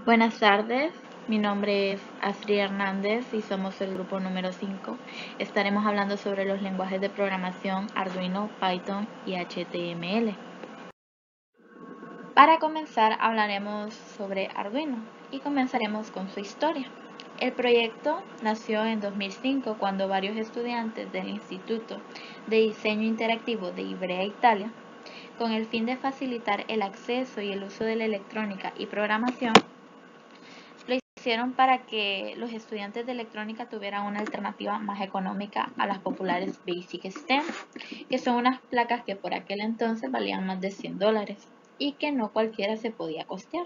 Buenas tardes, mi nombre es Astrid Hernández y somos el grupo número 5. Estaremos hablando sobre los lenguajes de programación Arduino, Python y HTML. Para comenzar hablaremos sobre Arduino y comenzaremos con su historia. El proyecto nació en 2005 cuando varios estudiantes del Instituto de Diseño Interactivo de Ivrea, Italia, con el fin de facilitar el acceso y el uso de la electrónica y programación, hicieron para que los estudiantes de electrónica tuvieran una alternativa más económica a las populares Basic STEM, que son unas placas que por aquel entonces valían más de $100 y que no cualquiera se podía costear.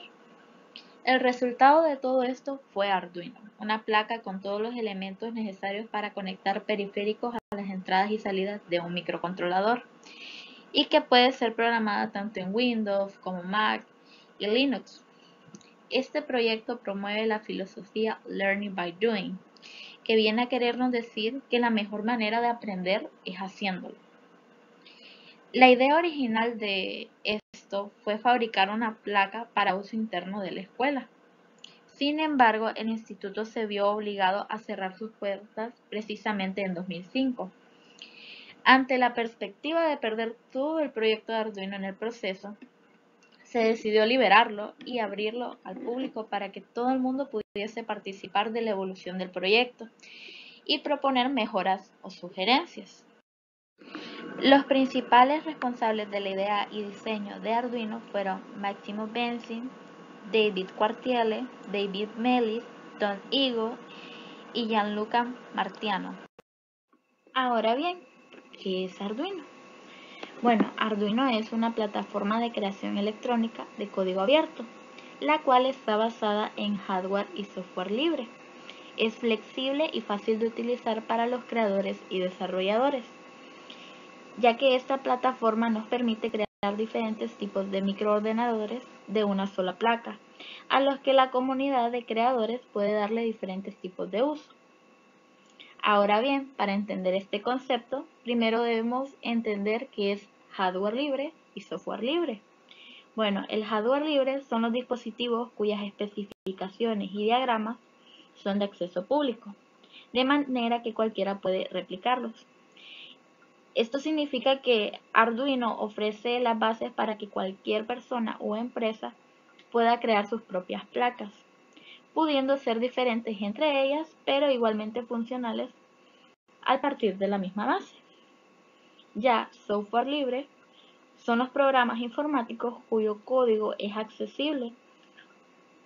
El resultado de todo esto fue Arduino, una placa con todos los elementos necesarios para conectar periféricos a las entradas y salidas de un microcontrolador y que puede ser programada tanto en Windows como Mac y Linux. Este proyecto promueve la filosofía Learning by Doing, que viene a querernos decir que la mejor manera de aprender es haciéndolo. La idea original de esto fue fabricar una placa para uso interno de la escuela. Sin embargo, el instituto se vio obligado a cerrar sus puertas precisamente en 2005. Ante la perspectiva de perder todo el proyecto de Arduino en el proceso, se decidió liberarlo y abrirlo al público para que todo el mundo pudiese participar de la evolución del proyecto y proponer mejoras o sugerencias. Los principales responsables de la idea y diseño de Arduino fueron Massimo Benzin, David Quartiele, David Mellis, Don Igo y Gianluca Martiano. Ahora bien, ¿qué es Arduino? Bueno, Arduino es una plataforma de creación electrónica de código abierto, la cual está basada en hardware y software libre. Es flexible y fácil de utilizar para los creadores y desarrolladores, ya que esta plataforma nos permite crear diferentes tipos de microordenadores de una sola placa, a los que la comunidad de creadores puede darle diferentes tipos de uso. Ahora bien, para entender este concepto, primero debemos entender qué es hardware libre y software libre. Bueno, el hardware libre son los dispositivos cuyas especificaciones y diagramas son de acceso público, de manera que cualquiera puede replicarlos. Esto significa que Arduino ofrece las bases para que cualquier persona o empresa pueda crear sus propias placas, pudiendo ser diferentes entre ellas, pero igualmente funcionales al partir de la misma base. Ya software libre son los programas informáticos cuyo código es accesible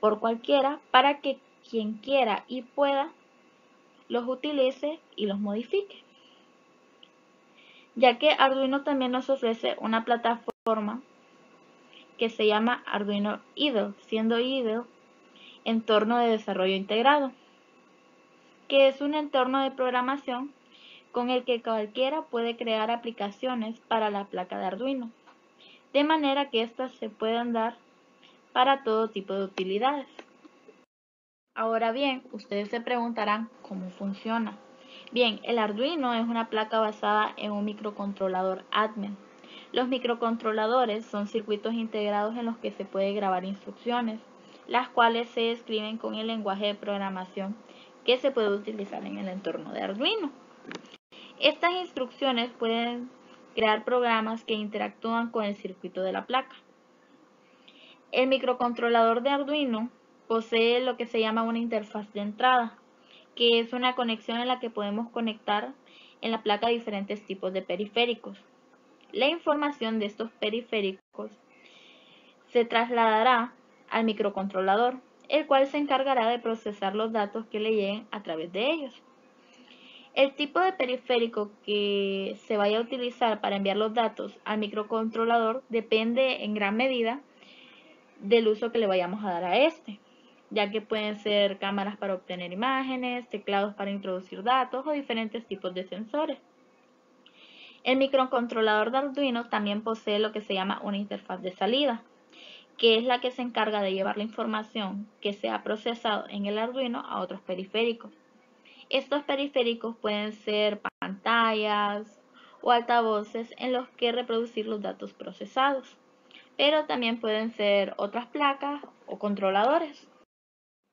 por cualquiera para que quien quiera y pueda los utilice y los modifique. Ya que Arduino también nos ofrece una plataforma que se llama Arduino IDLE, siendo IDLE entorno de desarrollo integrado, que es un entorno de programación con el que cualquiera puede crear aplicaciones para la placa de Arduino, de manera que éstas se puedan dar para todo tipo de utilidades. Ahora bien, ustedes se preguntarán cómo funciona. Bien, el Arduino es una placa basada en un microcontrolador Atmel. Los microcontroladores son circuitos integrados en los que se puede grabar instrucciones, las cuales se escriben con el lenguaje de programación que se puede utilizar en el entorno de Arduino. Estas instrucciones pueden crear programas que interactúan con el circuito de la placa. El microcontrolador de Arduino posee lo que se llama una interfaz de entrada, que es una conexión en la que podemos conectar en la placa diferentes tipos de periféricos. La información de estos periféricos se trasladará al microcontrolador, el cual se encargará de procesar los datos que le lleguen a través de ellos. El tipo de periférico que se vaya a utilizar para enviar los datos al microcontrolador depende en gran medida del uso que le vayamos a dar a este, ya que pueden ser cámaras para obtener imágenes, teclados para introducir datos o diferentes tipos de sensores. El microcontrolador de Arduino también posee lo que se llama una interfaz de salida, que es la que se encarga de llevar la información que se ha procesado en el Arduino a otros periféricos. Estos periféricos pueden ser pantallas o altavoces en los que reproducir los datos procesados, pero también pueden ser otras placas o controladores.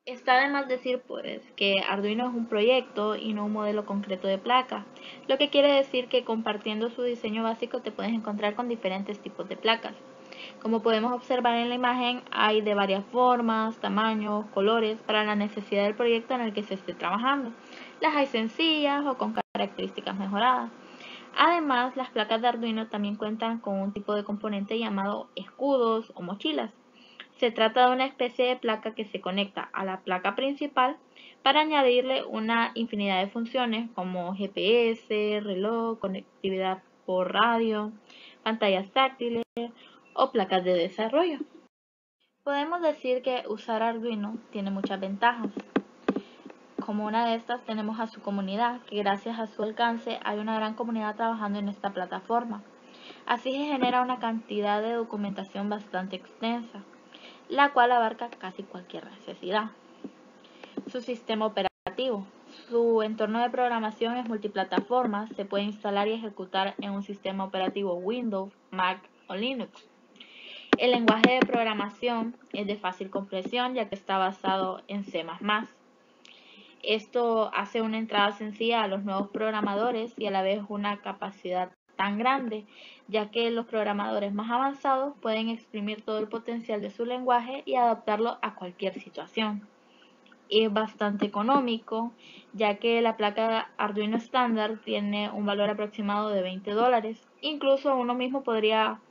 Está de más decir pues que Arduino es un proyecto y no un modelo concreto de placa, lo que quiere decir que compartiendo su diseño básico te puedes encontrar con diferentes tipos de placas. Como podemos observar en la imagen, hay de varias formas, tamaños, colores para la necesidad del proyecto en el que se esté trabajando. Las hay sencillas o con características mejoradas. Además, las placas de Arduino también cuentan con un tipo de componente llamado escudos o mochilas. Se trata de una especie de placa que se conecta a la placa principal para añadirle una infinidad de funciones como GPS, reloj, conectividad por radio, pantallas táctiles o placas de desarrollo. Podemos decir que usar Arduino tiene muchas ventajas. Como una de estas tenemos a su comunidad, que gracias a su alcance hay una gran comunidad trabajando en esta plataforma. Así se genera una cantidad de documentación bastante extensa, la cual abarca casi cualquier necesidad. Su sistema operativo. Su entorno de programación es multiplataforma, se puede instalar y ejecutar en un sistema operativo Windows, Mac o Linux. El lenguaje de programación es de fácil comprensión ya que está basado en C++. Esto hace una entrada sencilla a los nuevos programadores y a la vez una capacidad tan grande, ya que los programadores más avanzados pueden exprimir todo el potencial de su lenguaje y adaptarlo a cualquier situación. Es bastante económico, ya que la placa Arduino estándar tiene un valor aproximado de $20. Incluso uno mismo podría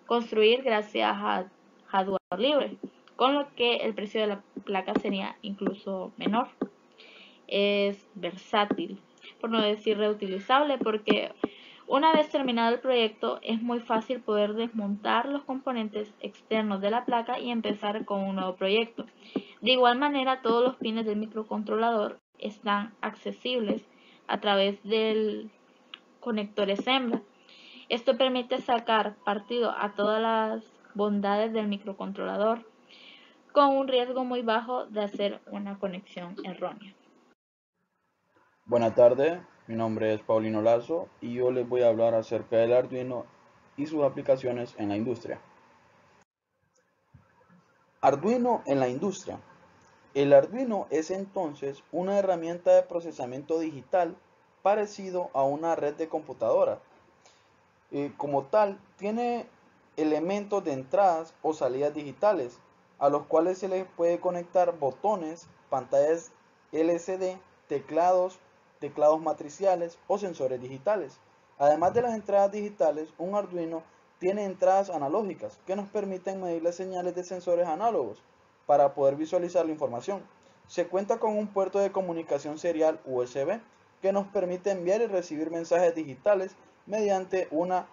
construir gracias a hardware libre, con lo que el precio de la placa sería incluso menor. Es versátil, por no decir reutilizable, porque una vez terminado el proyecto es muy fácil poder desmontar los componentes externos de la placa y empezar con un nuevo proyecto. De igual manera, todos los pines del microcontrolador están accesibles a través del conector hembra. Esto permite sacar partido a todas las bondades del microcontrolador con un riesgo muy bajo de hacer una conexión errónea. Buenas tardes, mi nombre es Paulino Lazo y yo les voy a hablar acerca del Arduino y sus aplicaciones en la industria. Arduino en la industria. El Arduino es entonces una herramienta de procesamiento digital parecido a una red de computadoras. Como tal, tiene elementos de entradas o salidas digitales, a los cuales se les puede conectar botones, pantallas LCD, teclados matriciales o sensores digitales. Además de las entradas digitales, un Arduino tiene entradas analógicas que nos permiten medir las señales de sensores análogos para poder visualizar la información. Se cuenta con un puerto de comunicación serial USB que nos permite enviar y recibir mensajes digitales mediante una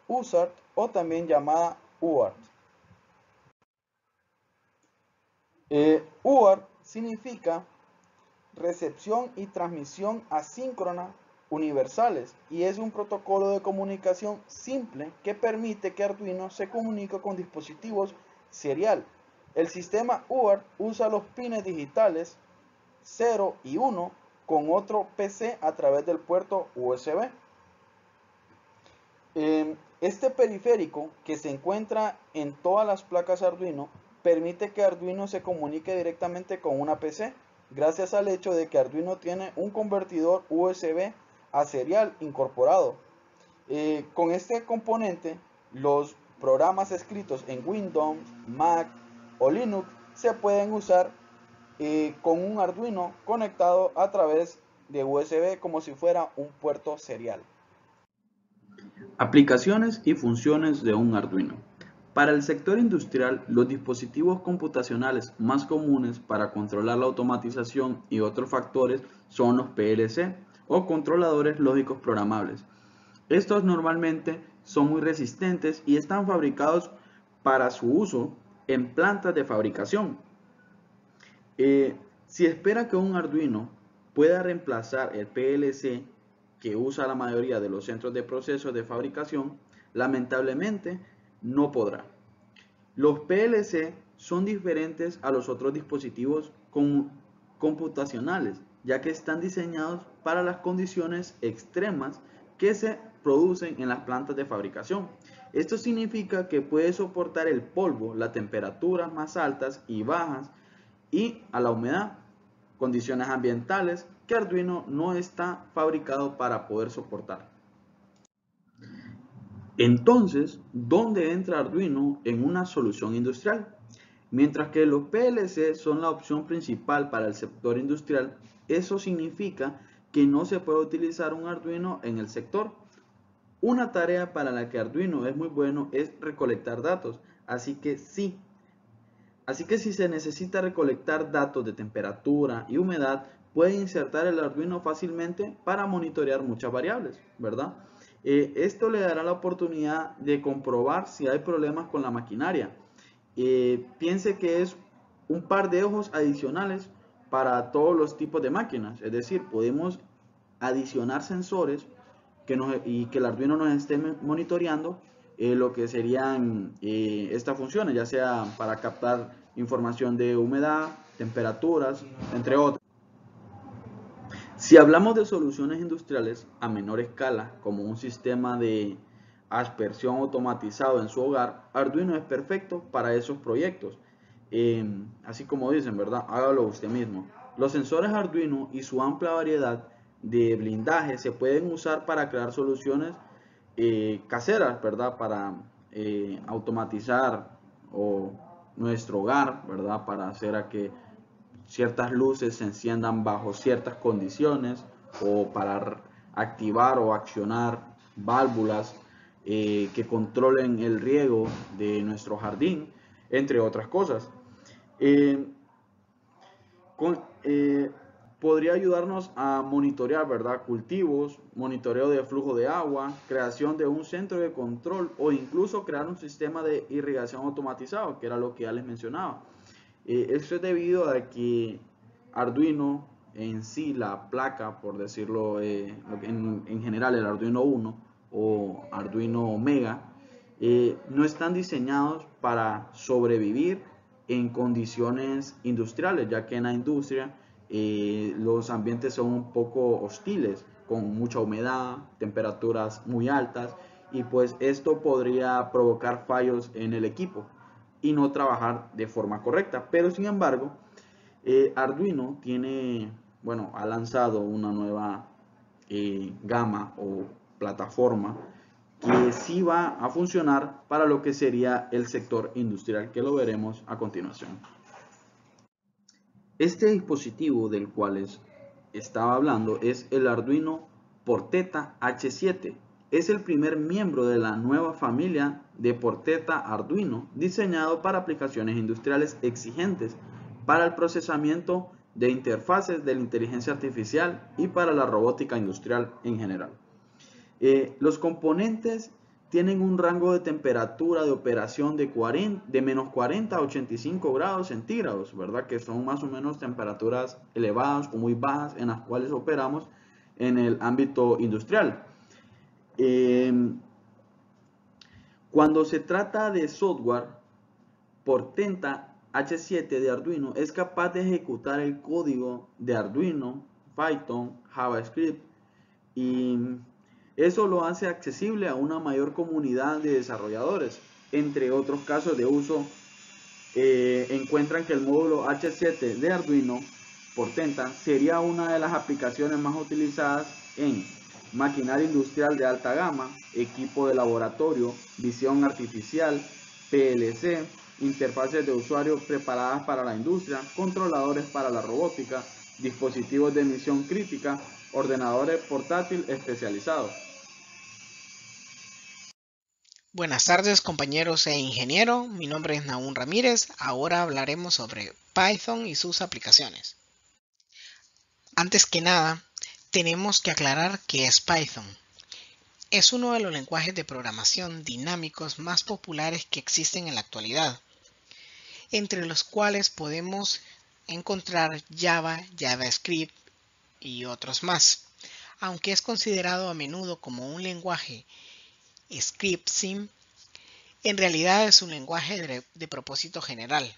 USART o también llamada UART. UART significa recepción y transmisión asíncrona universales y es un protocolo de comunicación simple que permite que Arduino se comunique con dispositivos serial. El sistema UART usa los pines digitales 0 y 1 con otro PC a través del puerto USB. Este periférico que se encuentra en todas las placas Arduino permite que Arduino se comunique directamente con una PC gracias al hecho de que Arduino tiene un convertidor USB a serial incorporado. Con este componente, los programas escritos en Windows, Mac o Linux se pueden usar con un Arduino conectado a través de USB como si fuera un puerto serial. Aplicaciones y funciones de un Arduino. Para el sector industrial, los dispositivos computacionales más comunes para controlar la automatización y otros factores son los PLC o controladores lógicos programables. Estos normalmente son muy resistentes y están fabricados para su uso en plantas de fabricación. Si espera que un Arduino pueda reemplazar el PLC que usa la mayoría de los centros de procesos de fabricación, lamentablemente no podrá. Los PLC son diferentes a los otros dispositivos computacionales, ya que están diseñados para las condiciones extremas que se producen en las plantas de fabricación. Esto significa que puede soportar el polvo, las temperaturas más altas y bajas y a la humedad, condiciones ambientales que Arduino no está fabricado para poder soportar. Entonces, ¿dónde entra Arduino en una solución industrial? Mientras que los PLC son la opción principal para el sector industrial, eso significa que no se puede utilizar un Arduino en el sector. Una tarea para la que Arduino es muy bueno es recolectar datos, así que si se necesita recolectar datos de temperatura y humedad, puede insertar el Arduino fácilmente para monitorear muchas variables, ¿verdad? Esto le dará la oportunidad de comprobar si hay problemas con la maquinaria. Piense que es un par de ojos adicionales para todos los tipos de máquinas, es decir, podemos adicionar sensores y que el Arduino nos esté monitoreando lo que serían estas funciones, ya sea para captar información de humedad, temperaturas, entre otras. Si hablamos de soluciones industriales a menor escala, como un sistema de aspersión automatizado en su hogar, Arduino es perfecto para esos proyectos. Así como dicen, ¿verdad? Hágalo usted mismo. Los sensores Arduino y su amplia variedad de blindaje se pueden usar para crear soluciones caseras, ¿verdad? Para automatizar nuestro hogar, ¿verdad? Para hacer a que ciertas luces se enciendan bajo ciertas condiciones o para activar o accionar válvulas que controlen el riego de nuestro jardín, entre otras cosas. Eh, con, eh, Podría ayudarnos a monitorear, ¿verdad? Cultivos, monitoreo de flujo de agua, creación de un centro de control o incluso crear un sistema de irrigación automatizado, que era lo que ya les mencionaba. Esto es debido a que Arduino en sí, la placa, por decirlo en general, el Arduino 1 o Arduino Mega, no están diseñados para sobrevivir en condiciones industriales, ya que en la industria los ambientes son un poco hostiles, con mucha humedad, temperaturas muy altas, y pues esto podría provocar fallos en el equipo y no trabajar de forma correcta. Pero sin embargo, Arduino ha lanzado una nueva gama o plataforma que sí va a funcionar para lo que sería el sector industrial, que lo veremos a continuación. Este dispositivo del cual estaba hablando es el Arduino Porteta H7. Es el primer miembro de la nueva familia de Porteta Arduino, diseñado para aplicaciones industriales exigentes, para el procesamiento de interfaces de la inteligencia artificial y para la robótica industrial en general. Los componentes tienen un rango de temperatura de operación de menos 40 a 85 grados centígrados, ¿verdad? Que son más o menos temperaturas elevadas o muy bajas en las cuales operamos en el ámbito industrial. Cuando se trata de software, Porteta H7 de Arduino es capaz de ejecutar el código de Arduino, Python, JavaScript y eso lo hace accesible a una mayor comunidad de desarrolladores. Entre otros casos de uso, encuentran que el módulo H7 de Arduino Porteta sería una de las aplicaciones más utilizadas en maquinaria industrial de alta gama, equipo de laboratorio, visión artificial, PLC, interfaces de usuario preparadas para la industria, controladores para la robótica, dispositivos de misión crítica, ordenadores portátil especializados. Buenas tardes compañeros e ingeniero, mi nombre es Nahum Ramírez, ahora hablaremos sobre Python y sus aplicaciones. Antes que nada, tenemos que aclarar qué es Python. Es uno de los lenguajes de programación dinámicos más populares que existen en la actualidad, entre los cuales podemos encontrar Java, JavaScript y otros más. Aunque es considerado a menudo como un lenguaje script-sim, en realidad es un lenguaje de propósito general.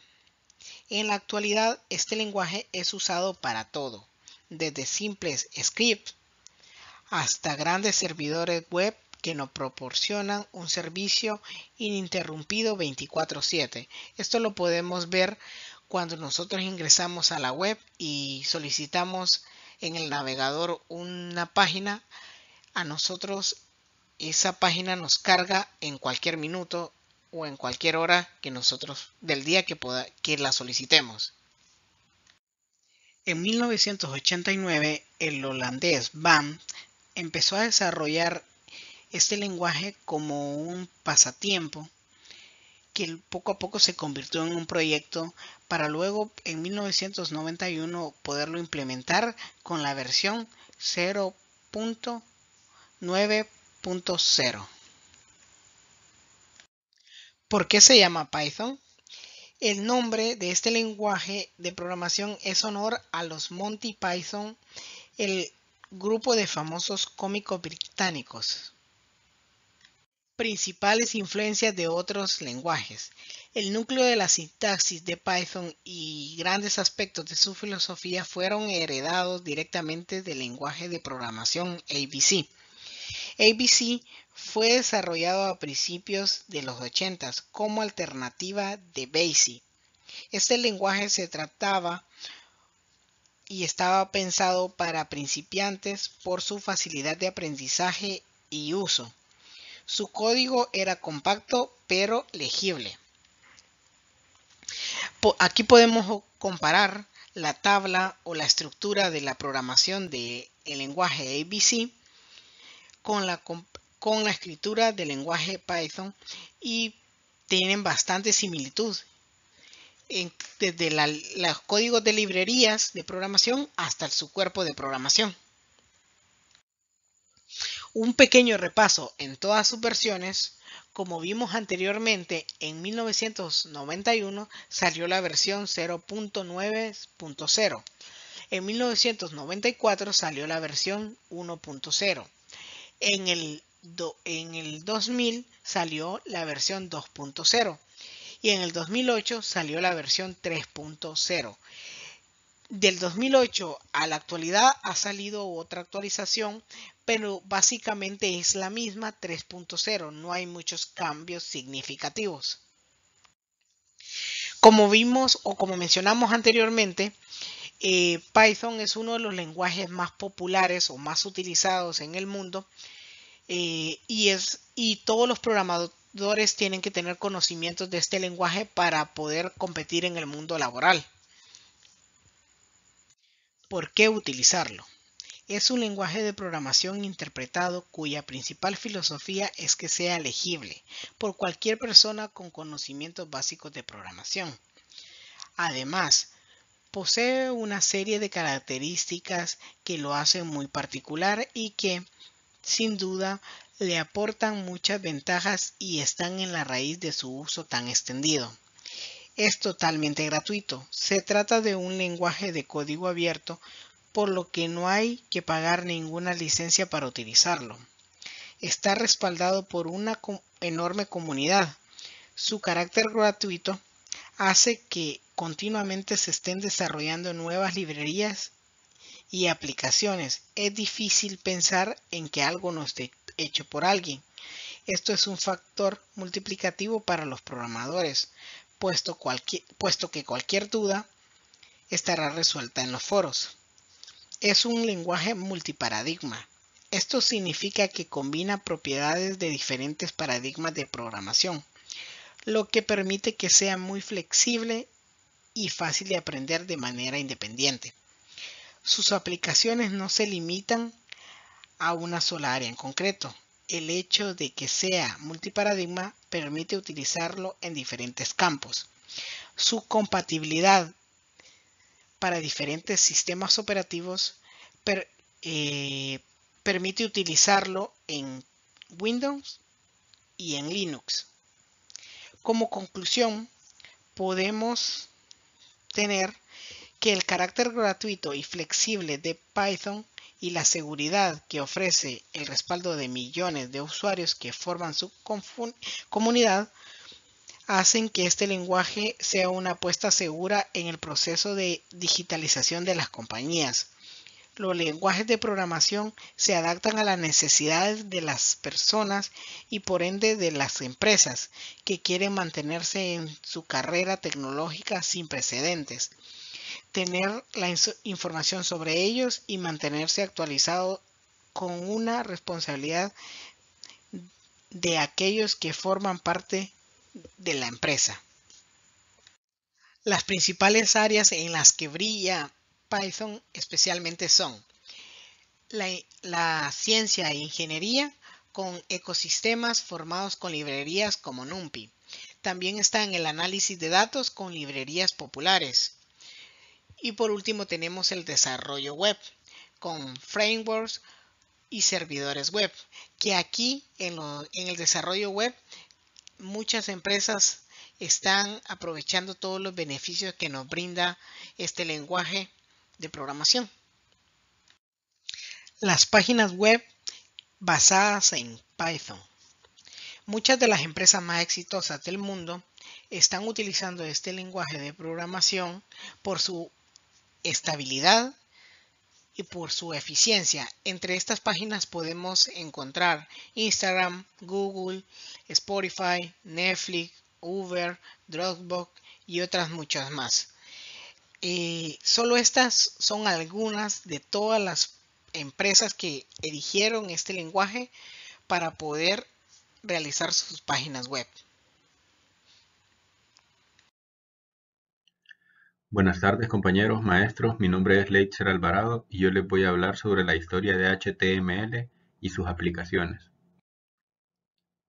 En la actualidad, este lenguaje es usado para todo, desde simples scripts hasta grandes servidores web que nos proporcionan un servicio ininterrumpido 24/7. Esto lo podemos ver cuando nosotros ingresamos a la web y solicitamos en el navegador una página, a nosotros esa página nos carga en cualquier minuto o en cualquier hora que nosotros del día que la solicitemos. En 1989, el holandés BAM empezó a desarrollar este lenguaje como un pasatiempo que poco a poco se convirtió en un proyecto para luego en 1991 poderlo implementar con la versión 0.9.0. ¿Por qué se llama Python? El nombre de este lenguaje de programación es honor a los Monty Python, el grupo de famosos cómicos británicos. Principales influencias de otros lenguajes. El núcleo de la sintaxis de Python y grandes aspectos de su filosofía fueron heredados directamente del lenguaje de programación ABC. ABC fue desarrollado a principios de los 80 como alternativa de BASIC. Este lenguaje se trataba y estaba pensado para principiantes por su facilidad de aprendizaje y uso. Su código era compacto pero legible. Aquí podemos comparar la tabla o la estructura de la programación del lenguaje ABC con la escritura del lenguaje Python y tienen bastante similitud. Desde los códigos de librerías de programación hasta su cuerpo de programación. Un pequeño repaso en todas sus versiones. Como vimos anteriormente, en 1991 salió la versión 0.9.0. En 1994 salió la versión 1.0. En el 2000 salió la versión 2.0. Y en el 2008 salió la versión 3.0. Del 2008 a la actualidad ha salido otra actualización, pero básicamente es la misma 3.0, no hay muchos cambios significativos. Como vimos o como mencionamos anteriormente, Python es uno de los lenguajes más populares o más utilizados en el mundo y todos los programadores tienen que tener conocimientos de este lenguaje para poder competir en el mundo laboral. ¿Por qué utilizarlo? Es un lenguaje de programación interpretado cuya principal filosofía es que sea legible por cualquier persona con conocimientos básicos de programación. Además, posee una serie de características que lo hacen muy particular y que, sin duda, le aportan muchas ventajas y están en la raíz de su uso tan extendido. Es totalmente gratuito. Se trata de un lenguaje de código abierto, por lo que no hay que pagar ninguna licencia para utilizarlo. Está respaldado por una enorme comunidad. Su carácter gratuito hace que continuamente se estén desarrollando nuevas librerías y aplicaciones. Es difícil pensar en que algo no esté hecho por alguien. Esto es un factor multiplicativo para los programadores, puesto que cualquier duda estará resuelta en los foros. Es un lenguaje multiparadigma. Esto significa que combina propiedades de diferentes paradigmas de programación, lo que permite que sea muy flexible y fácil de aprender de manera independiente. Sus aplicaciones no se limitan a una sola área en concreto. El hecho de que sea multiparadigma permite utilizarlo en diferentes campos. Su compatibilidad para diferentes sistemas operativos permite utilizarlo en Windows y en Linux. Como conclusión, podemos tener que el carácter gratuito y flexible de Python y la seguridad que ofrece el respaldo de millones de usuarios que forman su comunidad hacen que este lenguaje sea una apuesta segura en el proceso de digitalización de las compañías. Los lenguajes de programación se adaptan a las necesidades de las personas y por ende de las empresas que quieren mantenerse en su carrera tecnológica sin precedentes, tener la información sobre ellos y mantenerse actualizado con una responsabilidad de aquellos que forman parte de la empresa. Las principales áreas en las que brilla Python especialmente son la ciencia e ingeniería con ecosistemas formados con librerías como NumPy. También está en el análisis de datos con librerías populares. Y por último tenemos el desarrollo web con frameworks y servidores web, que aquí en el desarrollo web muchas empresas están aprovechando todos los beneficios que nos brinda este lenguaje de programación. Las páginas web basadas en Python. Muchas de las empresas más exitosas del mundo están utilizando este lenguaje de programación por su estabilidad y por su eficiencia. Entre estas páginas podemos encontrar Instagram, Google, Spotify, Netflix, Uber, Dropbox y otras muchas más. Solo estas son algunas de todas las empresas que eligieron este lenguaje para poder realizar sus páginas web. Buenas tardes compañeros, maestros, mi nombre es Leitzer Alvarado y yo les voy a hablar sobre la historia de HTML y sus aplicaciones.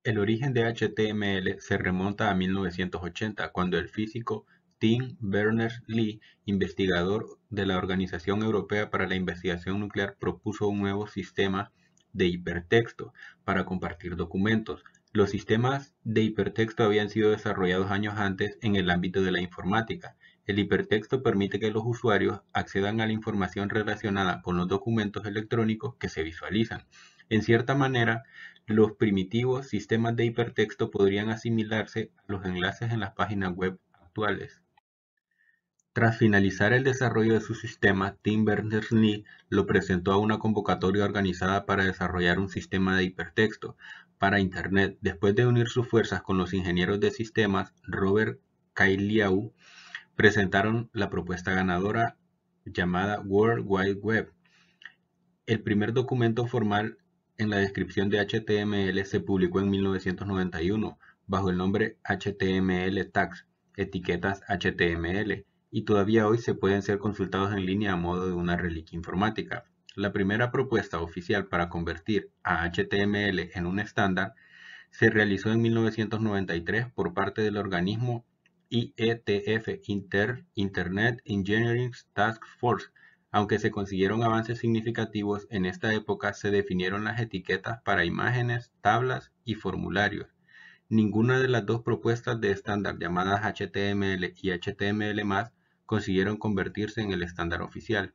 El origen de HTML se remonta a 1980, cuando el físico Tim Berners-Lee, investigador de la Organización Europea para la Investigación Nuclear, propuso un nuevo sistema de hipertexto para compartir documentos. Los sistemas de hipertexto habían sido desarrollados años antes en el ámbito de la informática. El hipertexto permite que los usuarios accedan a la información relacionada con los documentos electrónicos que se visualizan. En cierta manera, los primitivos sistemas de hipertexto podrían asimilarse a los enlaces en las páginas web actuales. Tras finalizar el desarrollo de su sistema, Tim Berners-Lee lo presentó a una convocatoria organizada para desarrollar un sistema de hipertexto para Internet. Después de unir sus fuerzas con los ingenieros de sistemas Robert Cailliau, presentaron la propuesta ganadora llamada World Wide Web. El primer documento formal en la descripción de HTML se publicó en 1991 bajo el nombre HTML Tags, etiquetas HTML, y todavía hoy se pueden ser consultados en línea a modo de una reliquia informática. La primera propuesta oficial para convertir a HTML en un estándar se realizó en 1993 por parte del organismo IETF, Internet Engineering Task Force. Aunque se consiguieron avances significativos, en esta época se definieron las etiquetas para imágenes, tablas y formularios. Ninguna de las dos propuestas de estándar llamadas HTML y HTML+, consiguieron convertirse en el estándar oficial.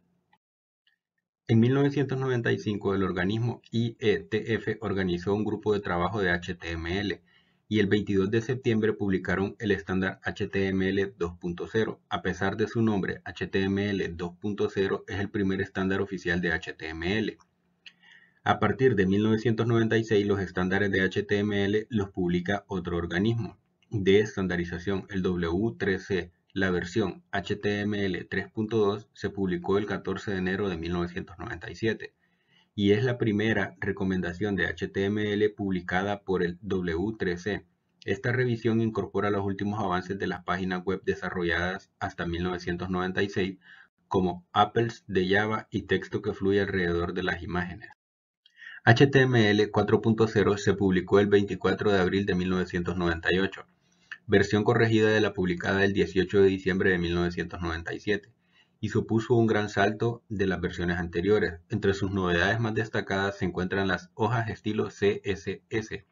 En 1995 el organismo IETF organizó un grupo de trabajo de HTML y el 22 de septiembre publicaron el estándar HTML 2.0. A pesar de su nombre, HTML 2.0 es el primer estándar oficial de HTML. A partir de 1996 los estándares de HTML los publica otro organismo de estandarización, el W3C. La versión HTML 3.2 se publicó el 14 de enero de 1997 y es la primera recomendación de HTML publicada por el W3C. Esta revisión incorpora los últimos avances de las páginas web desarrolladas hasta 1996, como apples de Java y texto que fluye alrededor de las imágenes. HTML 4.0 se publicó el 24 de abril de 1998. Versión corregida de la publicada el 18 de diciembre de 1997, y supuso un gran salto de las versiones anteriores. Entre sus novedades más destacadas se encuentran las hojas estilo CSS,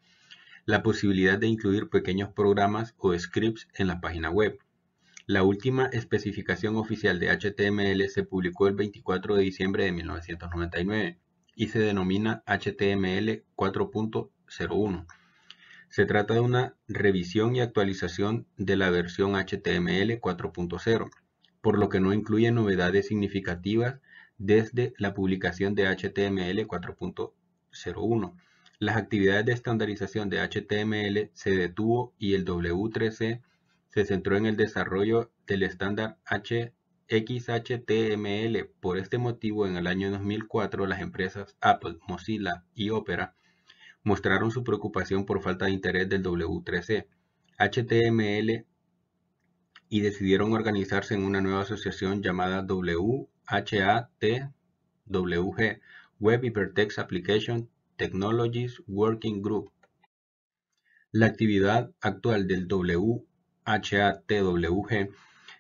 la posibilidad de incluir pequeños programas o scripts en la página web. La última especificación oficial de HTML se publicó el 24 de diciembre de 1999 y se denomina HTML 4.01. Se trata de una revisión y actualización de la versión HTML 4.0, por lo que no incluye novedades significativas desde la publicación de HTML 4.01. Las actividades de estandarización de HTML se detuvo y el W3C se centró en el desarrollo del estándar XHTML. Por este motivo, en el año 2004, las empresas Apple, Mozilla y Opera mostraron su preocupación por falta de interés del W3C, HTML y decidieron organizarse en una nueva asociación llamada WHATWG, Web Hypertext Application Technologies Working Group. La actividad actual del WHATWG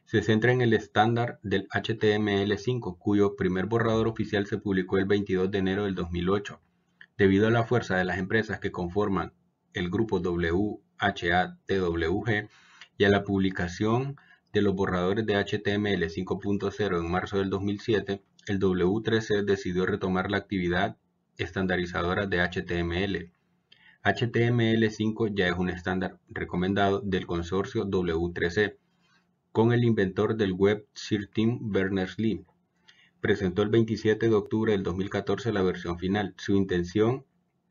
se centra en el estándar del HTML5, cuyo primer borrador oficial se publicó el 22 de enero del 2008. Debido a la fuerza de las empresas que conforman el grupo WHATWG y a la publicación de los borradores de HTML 5.0 en marzo del 2007, el W3C decidió retomar la actividad estandarizadora de HTML. HTML5 ya es un estándar recomendado del consorcio W3C, con el inventor del web Sir Tim Berners-Lee. Presentó el 27 de octubre del 2014 la versión final. Su intención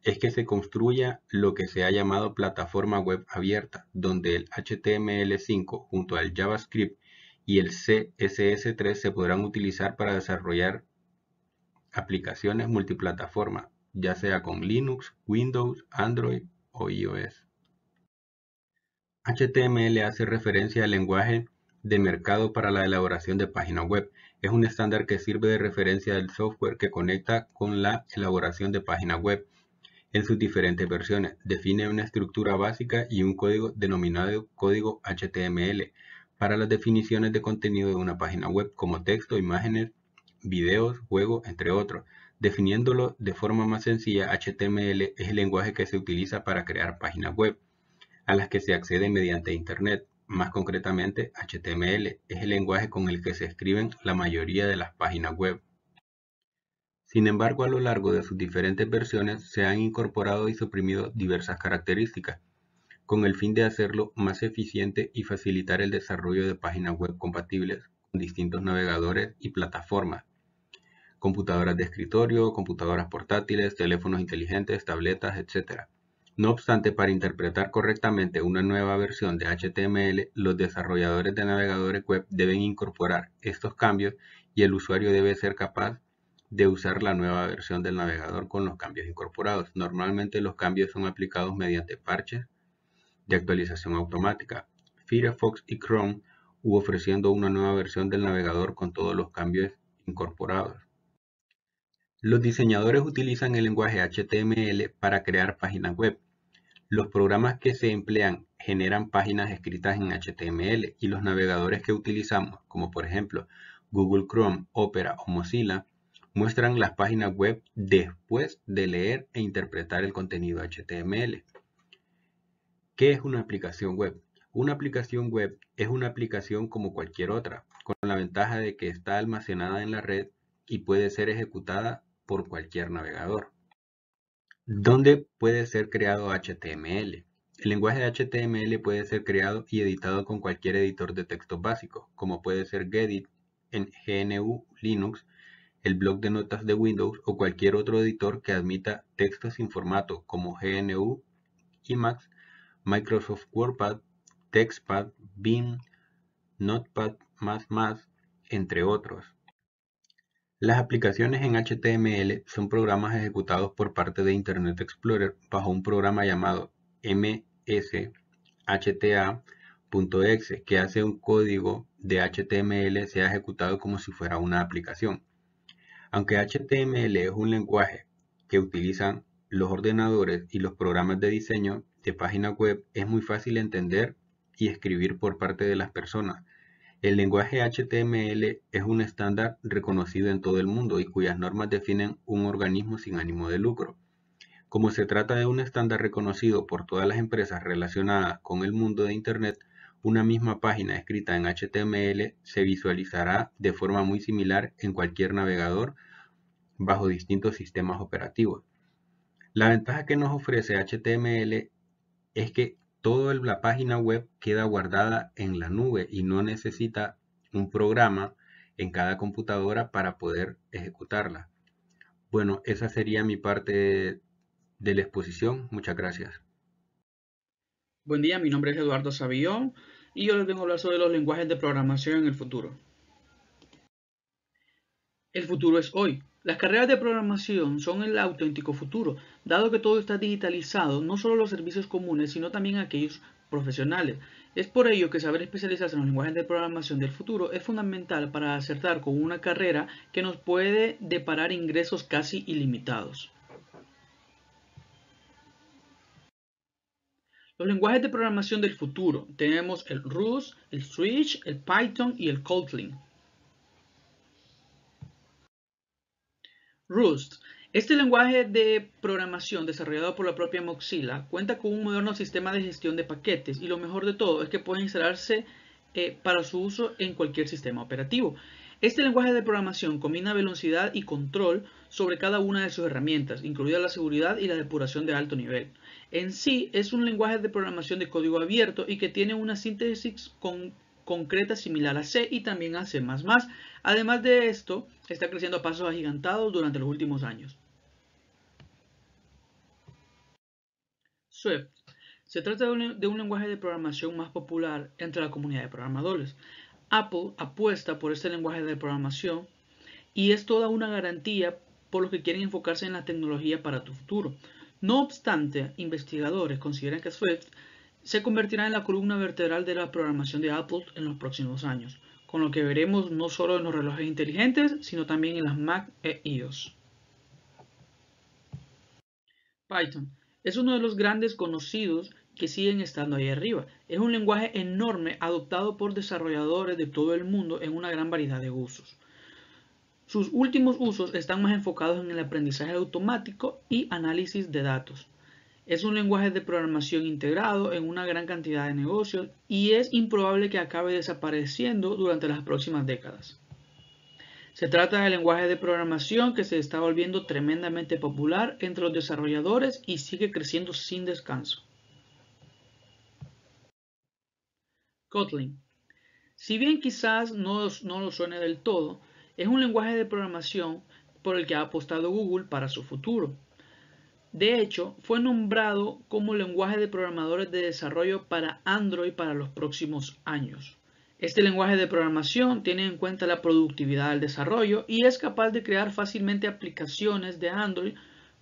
es que se construya lo que se ha llamado plataforma web abierta, donde el HTML5 junto al JavaScript y el CSS3 se podrán utilizar para desarrollar aplicaciones multiplataforma, ya sea con Linux, Windows, Android o iOS. HTML hace referencia al lenguaje de mercado para la elaboración de páginas web. Es un estándar que sirve de referencia del software que conecta con la elaboración de páginas web. En sus diferentes versiones, define una estructura básica y un código denominado código HTML para las definiciones de contenido de una página web como texto, imágenes, videos, juegos, entre otros. Definiéndolo de forma más sencilla, HTML es el lenguaje que se utiliza para crear páginas web a las que se accede mediante Internet. Más concretamente, HTML es el lenguaje con el que se escriben la mayoría de las páginas web. Sin embargo, a lo largo de sus diferentes versiones se han incorporado y suprimido diversas características, con el fin de hacerlo más eficiente y facilitar el desarrollo de páginas web compatibles con distintos navegadores y plataformas, computadoras de escritorio, computadoras portátiles, teléfonos inteligentes, tabletas, etc. No obstante, para interpretar correctamente una nueva versión de HTML, los desarrolladores de navegadores web deben incorporar estos cambios y el usuario debe ser capaz de usar la nueva versión del navegador con los cambios incorporados. Normalmente los cambios son aplicados mediante parches de actualización automática. Firefox y Chrome ofreciendo una nueva versión del navegador con todos los cambios incorporados. Los diseñadores utilizan el lenguaje HTML para crear páginas web. Los programas que se emplean generan páginas escritas en HTML y los navegadores que utilizamos, como por ejemplo Google Chrome, Opera o Mozilla, muestran las páginas web después de leer e interpretar el contenido HTML. ¿Qué es una aplicación web? Una aplicación web es una aplicación como cualquier otra, con la ventaja de que está almacenada en la red y puede ser ejecutada por cualquier navegador. ¿Dónde puede ser creado HTML? El lenguaje de HTML puede ser creado y editado con cualquier editor de texto básico, como puede ser Gedit en GNU Linux, el bloc de notas de Windows o cualquier otro editor que admita texto sin formato como GNU Emacs, Microsoft WordPad, TextPad, Bing, Notepad++, entre otros. Las aplicaciones en HTML son programas ejecutados por parte de Internet Explorer bajo un programa llamado mshta.exe que hace un código de HTML sea ejecutado como si fuera una aplicación. Aunque HTML es un lenguaje que utilizan los ordenadores y los programas de diseño de páginas web, es muy fácil entender y escribir por parte de las personas. El lenguaje HTML es un estándar reconocido en todo el mundo y cuyas normas definen un organismo sin ánimo de lucro. Como se trata de un estándar reconocido por todas las empresas relacionadas con el mundo de Internet, una misma página escrita en HTML se visualizará de forma muy similar en cualquier navegador bajo distintos sistemas operativos. La ventaja que nos ofrece HTML es que toda la página web queda guardada en la nube y no necesita un programa en cada computadora para poder ejecutarla. Bueno, esa sería mi parte de la exposición. Muchas gracias. Buen día, mi nombre es Eduardo Savillón y yo les vengo a hablar sobre los lenguajes de programación en el futuro. El futuro es hoy. Las carreras de programación son el auténtico futuro, dado que todo está digitalizado, no solo los servicios comunes, sino también aquellos profesionales. Es por ello que saber especializarse en los lenguajes de programación del futuro es fundamental para acertar con una carrera que nos puede deparar ingresos casi ilimitados. Los lenguajes de programación del futuro. Tenemos el Rust, el Switch, el Python y el Kotlin. Rust. Este lenguaje de programación desarrollado por la propia Mozilla cuenta con un moderno sistema de gestión de paquetes y lo mejor de todo es que puede instalarse para su uso en cualquier sistema operativo. Este lenguaje de programación combina velocidad y control sobre cada una de sus herramientas, incluida la seguridad y la depuración de alto nivel. En sí, es un lenguaje de programación de código abierto y que tiene una síntesis concreta similar a C y también a C++. Además de esto, está creciendo a pasos agigantados durante los últimos años. Swift. Se trata de un lenguaje de programación más popular entre la comunidad de programadores. Apple apuesta por este lenguaje de programación y es toda una garantía por los que quieren enfocarse en la tecnología para tu futuro. No obstante, investigadores consideran que Swift se convertirá en la columna vertebral de la programación de Apple en los próximos años, con lo que veremos no solo en los relojes inteligentes, sino también en las Mac e iOS. Python es uno de los grandes conocidos que siguen estando ahí arriba. Es un lenguaje enorme adoptado por desarrolladores de todo el mundo en una gran variedad de usos. Sus últimos usos están más enfocados en el aprendizaje automático y análisis de datos. Es un lenguaje de programación integrado en una gran cantidad de negocios y es improbable que acabe desapareciendo durante las próximas décadas. Se trata de lenguaje de programación que se está volviendo tremendamente popular entre los desarrolladores y sigue creciendo sin descanso. Kotlin. Si bien quizás no lo suene del todo, es un lenguaje de programación por el que ha apostado Google para su futuro. De hecho, fue nombrado como lenguaje de programadores de desarrollo para Android para los próximos años. Este lenguaje de programación tiene en cuenta la productividad del desarrollo y es capaz de crear fácilmente aplicaciones de Android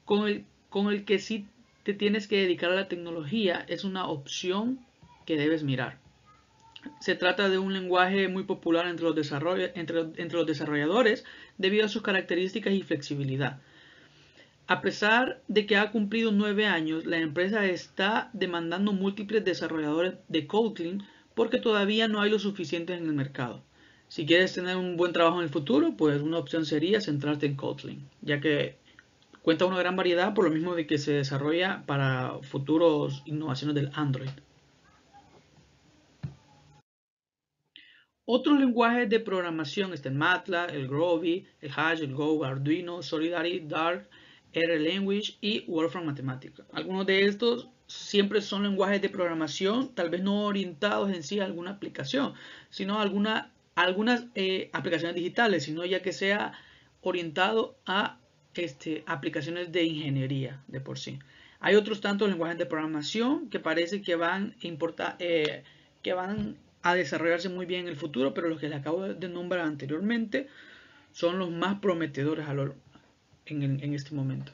con el que si te tienes que dedicar a la tecnología es una opción que debes mirar. Se trata de un lenguaje muy popular entre los desarrolladores debido a sus características y flexibilidad. A pesar de que ha cumplido 9 años, la empresa está demandando múltiples desarrolladores de Kotlin porque todavía no hay lo suficiente en el mercado. Si quieres tener un buen trabajo en el futuro, pues una opción sería centrarte en Kotlin, ya que cuenta una gran variedad por lo mismo de que se desarrolla para futuros innovaciones del Android. Otros lenguajes de programación están MATLAB, el Groovy, el Hash, el Go, Arduino, Solidity, Dart, R-Language y Wolfram Mathematica. Algunos de estos siempre son lenguajes de programación, tal vez no orientados en sí a alguna aplicación, sino a algunas aplicaciones digitales, sino ya que sea orientado a aplicaciones de ingeniería de por sí. Hay otros tantos lenguajes de programación que parece que van a desarrollarse muy bien en el futuro, pero los que les acabo de nombrar anteriormente son los más prometedores en este momento.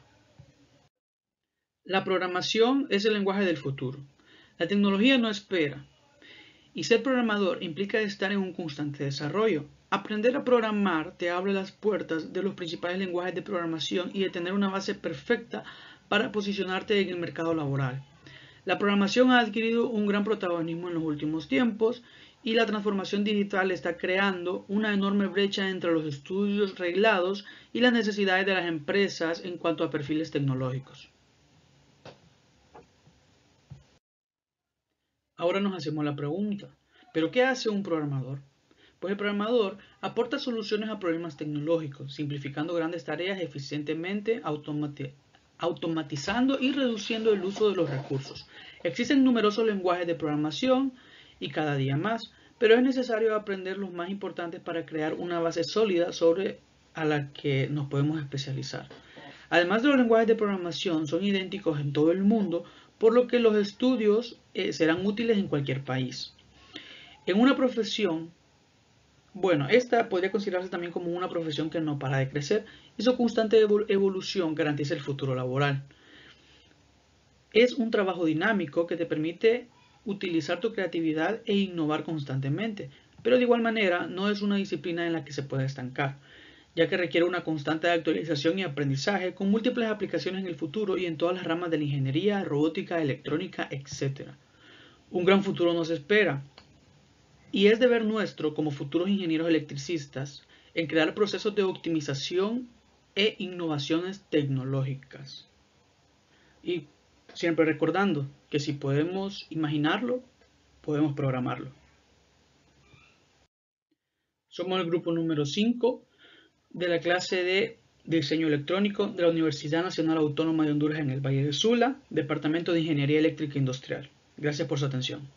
La programación es el lenguaje del futuro. La tecnología no espera. Y ser programador implica estar en un constante desarrollo. Aprender a programar te abre las puertas de los principales lenguajes de programación y de tener una base perfecta para posicionarte en el mercado laboral. La programación ha adquirido un gran protagonismo en los últimos tiempos y la transformación digital está creando una enorme brecha entre los estudios reglados y las necesidades de las empresas en cuanto a perfiles tecnológicos. Ahora nos hacemos la pregunta, ¿pero qué hace un programador? Pues el programador aporta soluciones a problemas tecnológicos, simplificando grandes tareas eficientemente, automatizando y reduciendo el uso de los recursos. Existen numerosos lenguajes de programación y cada día más, pero es necesario aprender los más importantes para crear una base sólida sobre a la que nos podemos especializar. Además de los lenguajes de programación, son idénticos en todo el mundo, por lo que los estudios serán útiles en cualquier país. En una profesión, bueno, esta podría considerarse también como una profesión que no para de crecer y su constante evolución garantiza el futuro laboral. Es un trabajo dinámico que te permite utilizar tu creatividad e innovar constantemente, pero de igual manera no es una disciplina en la que se puede estancar, ya que requiere una constante actualización y aprendizaje con múltiples aplicaciones en el futuro y en todas las ramas de la ingeniería, robótica, electrónica, etc. Un gran futuro nos espera, y es deber nuestro como futuros ingenieros electricistas en crear procesos de optimización e innovaciones tecnológicas. Y siempre recordando que si podemos imaginarlo, podemos programarlo. Somos el grupo número 5 de la clase de Diseño Electrónico de la Universidad Nacional Autónoma de Honduras en el Valle de Sula, Departamento de Ingeniería Eléctrica Industrial. Gracias por su atención.